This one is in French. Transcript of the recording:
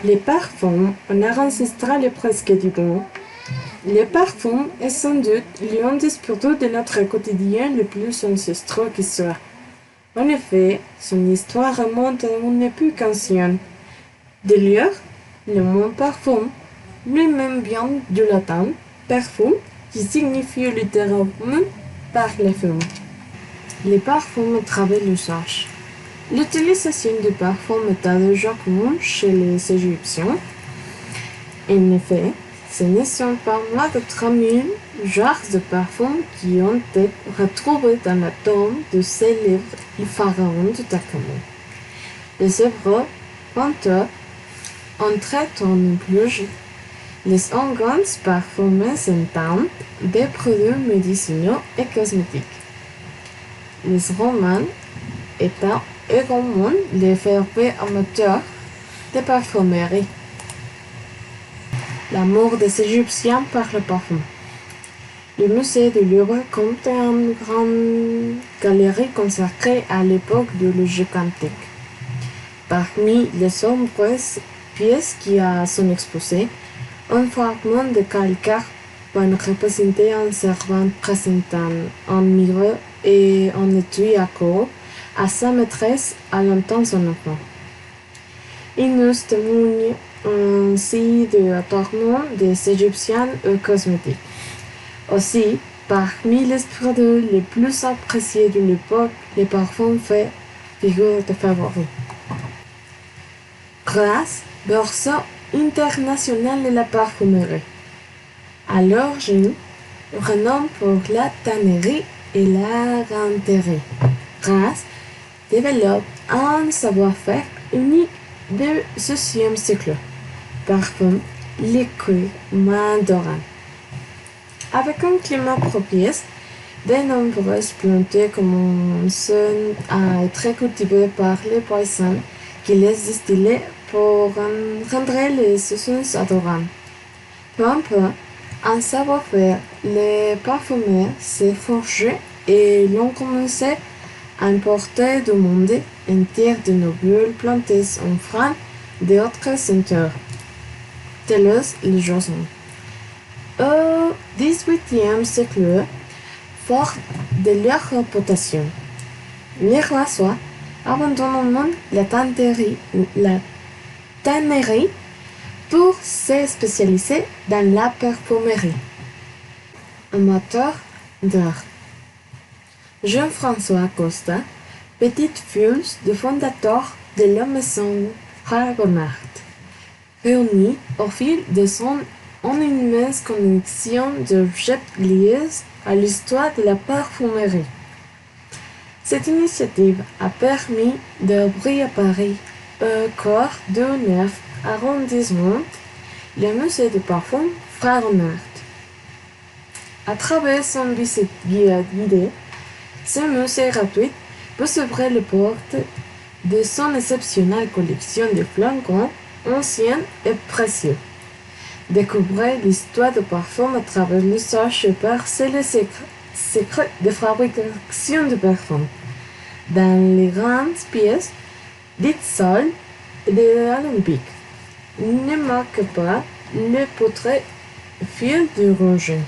Les parfums, un art ancestral et presque divin. Les parfums est sans doute l'un des produits de notre quotidien le plus ancestral qui soit. En effet, son histoire remonte à une époque ancienne. D'ailleurs, le mot parfum lui-même vient du latin perfum, qui signifie littéralement parfum. Les parfums travaillent l'usage. L'utilisation du parfum était déjà commune chez les Égyptiens. En effet, ce ne sont pas moins de 3000 genres de parfums qui ont été retrouvés dans la tombe du célèbre pharaon Toutankhamon. Les hébreux penteurs ont traité en plus les organes parfumés en tant des produits médicinaux et cosmétiques. Les Romains étaient également les fervents amateurs de parfumerie. L'amour des Égyptiens par le parfum. Le musée du Louvre compte une grande galerie consacrée à l'époque de l'Égypte antique. Parmi les nombreuses pièces qui sont exposées, un fragment de calcaire peut représenter un servant présentant un mirror et un étui à corps à sa maîtresse allantant son enfant. Il nous témoigne ainsi de l'adornement des Égyptiens aux cosmétiques. Aussi, parmi les produits les plus appréciés de l'époque, les parfums font figure de favoris. Grasse, berceau international de la parfumerie. À l'origine, renom pour la tannerie et la ganterie. Grasse développe un savoir-faire unique du XVIe siècle. Parfum, liquide, main d'orange. Avec un climat propice, de nombreuses plantes commencent à être cultivées par les paysans qui les distillaient pour rendre les saisons adorables. Peu à peu, un savoir-faire, les parfumeurs s'est forgé et l'ont commencé à importer du monde entier de nouvelles plantes en France d'autres senteurs, telles les jasmins. Au XVIIIe siècle, fort de leur réputation, les Roissois abandonnent la tannerie pour se spécialiser dans la parfumerie. Amateur d'art. Jean-François Costa, petit-fils du fondateur de la maison Fragonard, réunit au fil des ans une immense collection d'objets liés à l'histoire de la parfumerie. Cette initiative a permis d'ouvrir à Paris, au cœur du 9e arrondissement, le musée du parfum Fragonard. À travers son visite guidée, ce musée gratuit peut s'ouvrir les portes de son exceptionnelle collection de flacons anciens et précieux. Découvrez l'histoire du parfum à travers l'usage et percez les secrets de fabrication de parfums. Dans les grandes pièces dites Sol et de l'Olympique, ne manque pas le portrait fil de Roger.